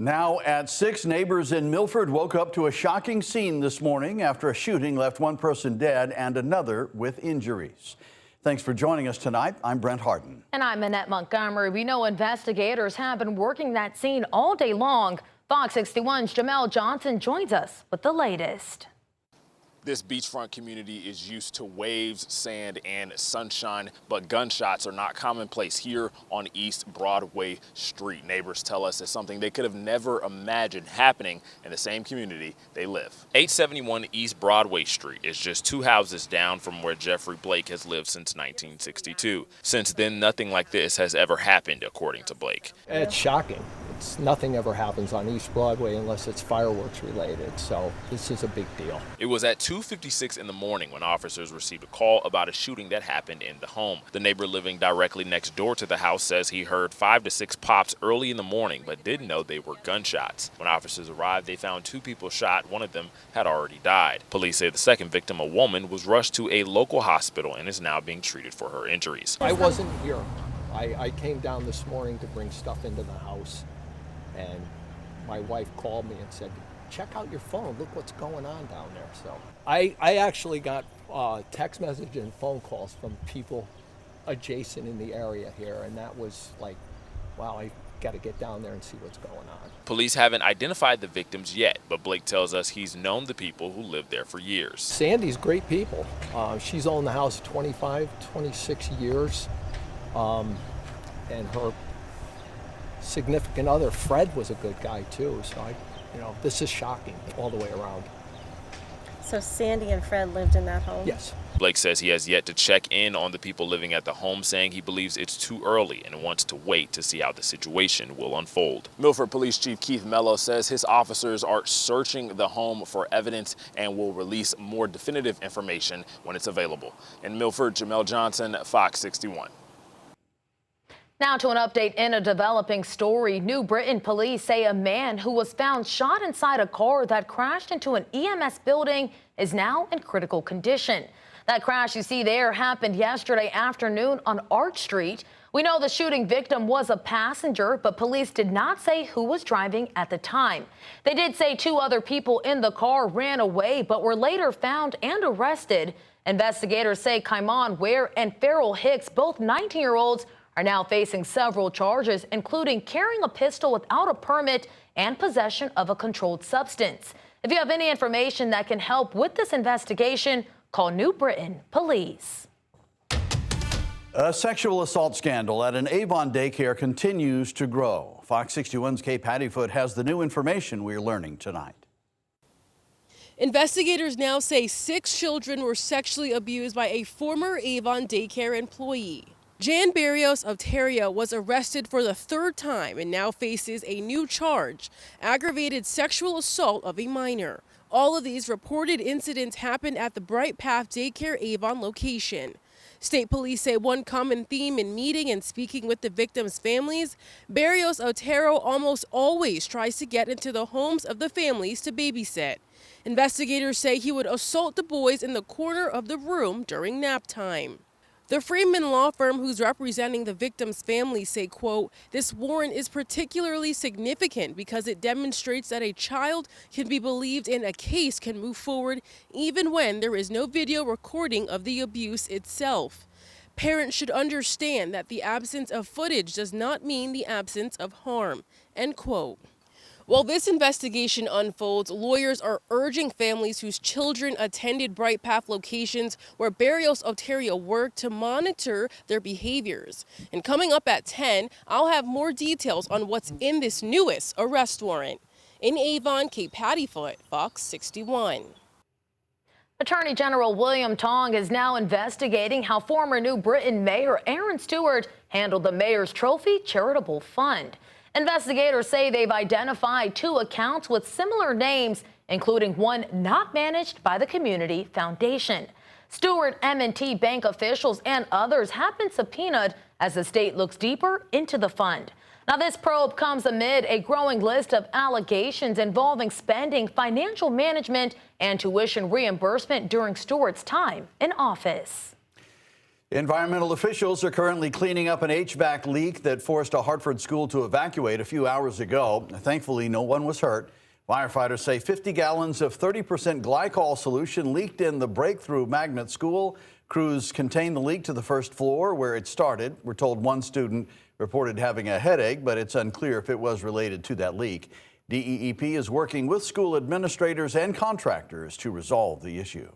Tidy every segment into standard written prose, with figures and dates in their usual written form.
Now at 6, neighbors in Milford woke up to a shocking scene this morning after a shooting left one person dead and another with injuries. Thanks for joining us tonight. I'm Brent Harden. And I'm Annette Montgomery. We know investigators have been working that scene all day long. Fox 61's Jamel Johnson joins us with the latest. This beachfront community is used to waves, sand, and sunshine, but gunshots are not commonplace here on East Broadway Street. Neighbors tell us it's something they could have never imagined happening in the same community they live. 871 East Broadway Street is just 2 houses down from where Jeffrey Blake has lived since 1962. Since then, nothing like this has ever happened, according to Blake. It's shocking. Nothing ever happens on East Broadway unless it's fireworks related, so this is a big deal. It was at 2:56 in the morning when officers received a call about a shooting that happened in the home. The neighbor living directly next door to the house says he heard 5 to 6 pops early in the morning but didn't know they were gunshots. When officers arrived, they found 2 people shot. One of them had already died. Police say the second victim, a woman, was rushed to a local hospital and is now being treated for her injuries. I wasn't here. I came down this morning to bring stuff into the house, and my wife called me and said, check out your phone, look what's going on down there. So I actually got text message and phone calls from people adjacent in the area here, and that was like, wow, I got to get down there and see what's going on. Police haven't identified the victims yet, but Blake tells us he's known the people who lived there for years. Sandy's great people. She's owned the house 25, 26 years, and her significant other, Fred, was a good guy too. So this is shocking all the way around. So Sandy and Fred lived in that home? Yes. Blake says he has yet to check in on the people living at the home, saying he believes it's too early and wants to wait to see how the situation will unfold. Milford Police Chief Keith Mello says his officers are searching the home for evidence and will release more definitive information when it's available. In Milford, Jamel Johnson, Fox 61. Now to an update in a developing story. New Britain police say a man who was found shot inside a car that crashed into an EMS building is now in critical condition. That crash you see there happened yesterday afternoon on Arch Street. We know the shooting victim was a passenger, but police did not say who was driving at the time. They did say 2 other people in the car ran away, but were later found and arrested. Investigators say Kaimon Ware and Farrell Hicks, both 19-year-olds, are now facing several charges, including carrying a pistol without a permit and possession of a controlled substance. If you have any information that can help with this investigation, call New Britain Police. A sexual assault scandal at an Avon daycare continues to grow. Fox 61's Kay Pattyfoot has the new information we're learning tonight. Investigators now say 6 children were sexually abused by a former Avon daycare employee. Jan Barrios of Terrio was arrested for the 3rd time and now faces a new charge, aggravated sexual assault of a minor. All of these reported incidents happened at the Bright Path Daycare Avon location. State police say one common theme in meeting and speaking with the victims' families, Barrios Otero almost always tries to get into the homes of the families to babysit. Investigators say he would assault the boys in the corner of the room during nap time. The Freeman law firm who's representing the victim's family say, quote, this warrant is particularly significant because it demonstrates that a child can be believed and a case can move forward even when there is no video recording of the abuse itself. Parents should understand that the absence of footage does not mean the absence of harm, end quote. While this investigation unfolds, lawyers are urging families whose children attended Bright Path locations where Barrios Otero worked to monitor their behaviors. And coming up at 10, I'll have more details on what's in this newest arrest warrant. In Avon, Kay Pattyfoot, Fox 61. Attorney General William Tong is now investigating how former New Britain Mayor Aaron Stewart handled the Mayor's Trophy Charitable Fund. Investigators say they've identified 2 accounts with similar names, including one not managed by the Community Foundation. Stewart, M&T Bank officials and others have been subpoenaed as the state looks deeper into the fund. Now, this probe comes amid a growing list of allegations involving spending, financial management, and tuition reimbursement during Stewart's time in office. Environmental officials are currently cleaning up an HVAC leak that forced a Hartford school to evacuate a few hours ago. Thankfully, no one was hurt. Firefighters say 50 gallons of 30% glycol solution leaked in the Breakthrough Magnet School. Crews contained the leak to the first floor where it started. We're told one student reported having a headache, but it's unclear if it was related to that leak. DEEP is working with school administrators and contractors to resolve the issue.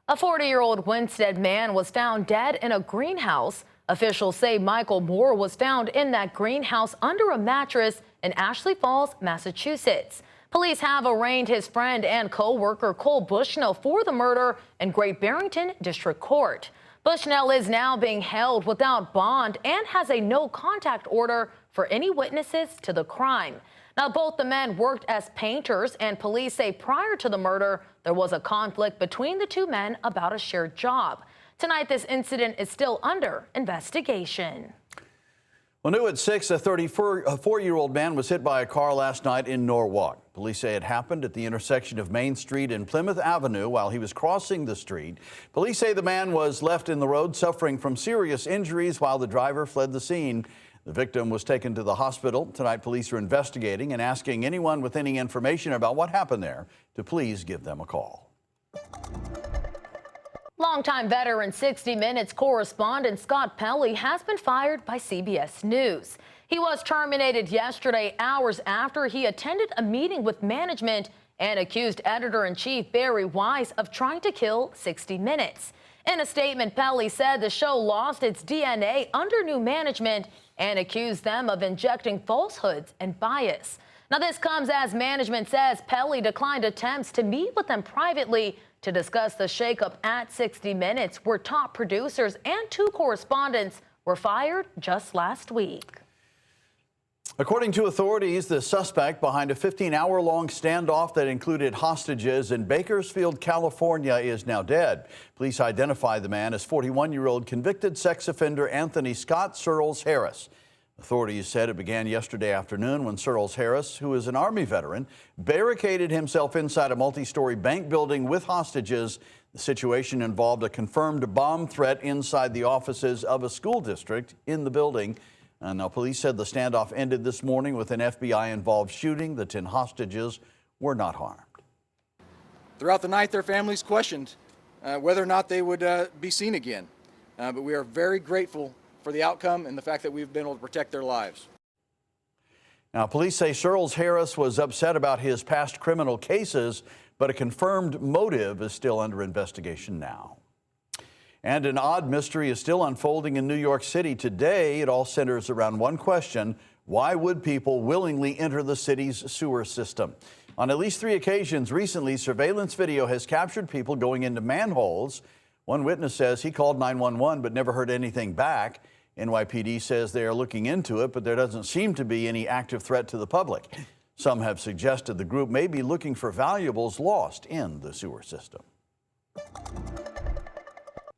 A 40-year-old Winstead man was found dead in a greenhouse. Officials say Michael Moore was found in that greenhouse under a mattress in Ashley Falls, Massachusetts. Police have arraigned his friend and co-worker Cole Bushnell for the murder in Great Barrington District Court. Bushnell is now being held without bond and has a no-contact order for any witnesses to the crime. Now, both the men worked as painters, and police say prior to the murder, there was a conflict between the two men about a shared job. Tonight, this incident is still under investigation. Well, new at 6, a 34-year-old man was hit by a car last night in Norwalk. Police say it happened at the intersection of Main Street and Plymouth Avenue while he was crossing the street. Police say the man was left in the road suffering from serious injuries while the driver fled the scene. The victim was taken to the hospital. Tonight, police are investigating and asking anyone with any information about what happened there to please give them a call. Longtime veteran 60 Minutes correspondent Scott Pelley has been fired by CBS News. He was terminated yesterday, hours after he attended a meeting with management and accused editor-in-chief Barry Weiss of trying to kill 60 Minutes. In a statement, Pelley said the show lost its DNA under new management and accused them of injecting falsehoods and bias. Now, this comes as management says Pelley declined attempts to meet with them privately to discuss the shakeup at 60 Minutes, where top producers and 2 correspondents were fired just last week. According to authorities, the suspect behind a 15-hour-long standoff that included hostages in Bakersfield, California, is now dead. Police identify the man as 41-year-old convicted sex offender Anthony Scott Searles Harris. Authorities said it began yesterday afternoon when Searles Harris, who is an Army veteran, barricaded himself inside a multi-story bank building with hostages. The situation involved a confirmed bomb threat inside the offices of a school district in the building. Now, police said the standoff ended this morning with an FBI-involved shooting. The 10 hostages were not harmed. Throughout the night, their families questioned whether or not they would be seen again. But we are very grateful for the outcome and the fact that we've been able to protect their lives. Now, police say Searles Harris was upset about his past criminal cases, but a confirmed motive is still under investigation now. And an odd mystery is still unfolding in New York City today. It all centers around one question: why would people willingly enter the city's sewer system? On at least 3 occasions recently, surveillance video has captured people going into manholes. One witness says he called 911 but never heard anything back. NYPD says they are looking into it, but there doesn't seem to be any active threat to the public. Some have suggested the group may be looking for valuables lost in the sewer system.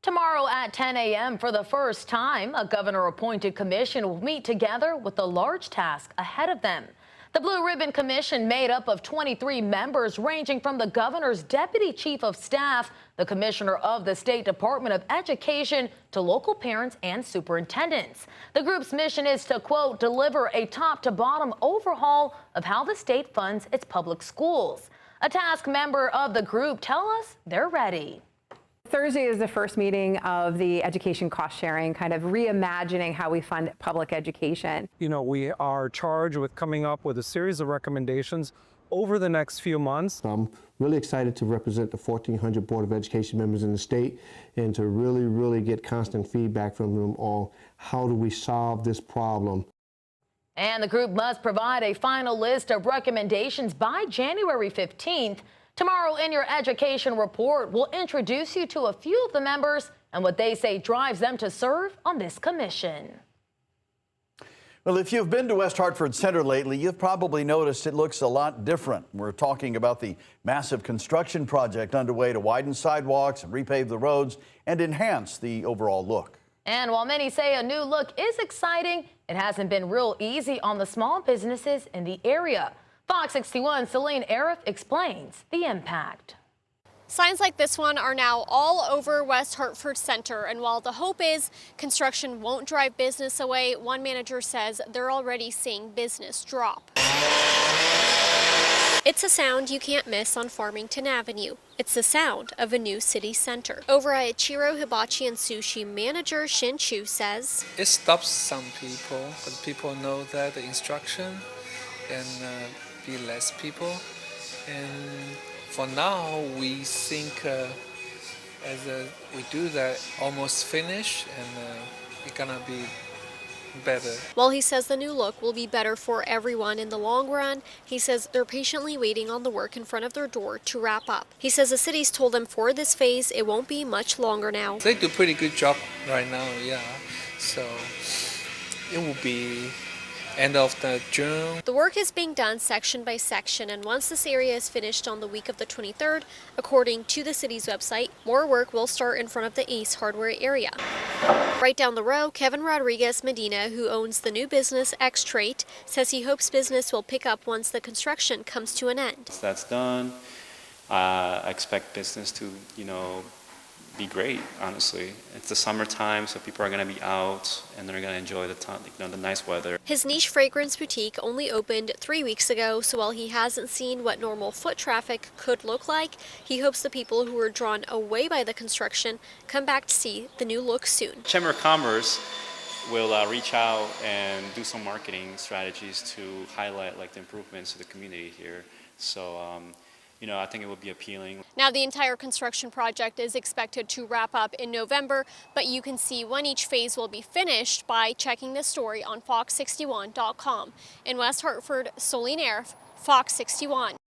Tomorrow at 10 a.m. for the first time, a governor-appointed commission will meet together with a large task ahead of them. The Blue Ribbon Commission, made up of 23 members ranging from the governor's deputy chief of staff, the commissioner of the State Department of Education, to local parents and superintendents. The group's mission is to, quote, deliver a top-to-bottom overhaul of how the state funds its public schools. A task member of the group tell us they're ready. Thursday is the first meeting of the education cost sharing, kind of reimagining how we fund public education. You know, we are charged with coming up with a series of recommendations over the next few months. I'm really excited to represent the 1,400 Board of Education members in the state and to really get constant feedback from them on how do we solve this problem. And the group must provide a final list of recommendations by January 15th. Tomorrow in your education report, we'll introduce you to a few of the members and what they say drives them to serve on this commission. Well, if you've been to West Hartford Center lately, you've probably noticed it looks a lot different. We're talking about the massive construction project underway to widen sidewalks and repave the roads and enhance the overall look. And while many say a new look is exciting, it hasn't been real easy on the small businesses in the area. Fox 61's Celine Arif explains the impact. Signs like this one are now all over West Hartford Center, and while the hope is construction won't drive business away, one manager says they're already seeing business drop. It's a sound you can't miss on Farmington Avenue. It's the sound of a new city center. Over at Ichiro Hibachi and Sushi, manager Shin Chu says, it stops some people, but people know that the instruction and be less people. And for now, we think we do that almost finish, and it's gonna be better. While he says the new look will be better for everyone in the long run, he says they're patiently waiting on the work in front of their door to wrap up. He says the city's told them for this phase, it won't be much longer now. They do a pretty good job right now, yeah. So it will be end of June. The work is being done section by section, and once this area is finished on the week of the 23rd, according to the city's website, more work will start in front of the Ace Hardware area. Right down the row, Kevin Rodriguez Medina, who owns the new business X-Trait, says he hopes business will pick up once the construction comes to an end. Once that's done, I expect business to, be great, honestly. It's the summertime, so people are going to be out and they're going to enjoy the nice weather. His niche fragrance boutique only opened 3 weeks ago, so while he hasn't seen what normal foot traffic could look like, he hopes the people who were drawn away by the construction come back to see the new look soon. Chamber of Commerce will reach out and do some marketing strategies to highlight the improvements to the community here. So I think it would be appealing. Now, the entire construction project is expected to wrap up in November, but you can see when each phase will be finished by checking this story on fox61.com. In West Hartford, Solene Arif, Fox 61.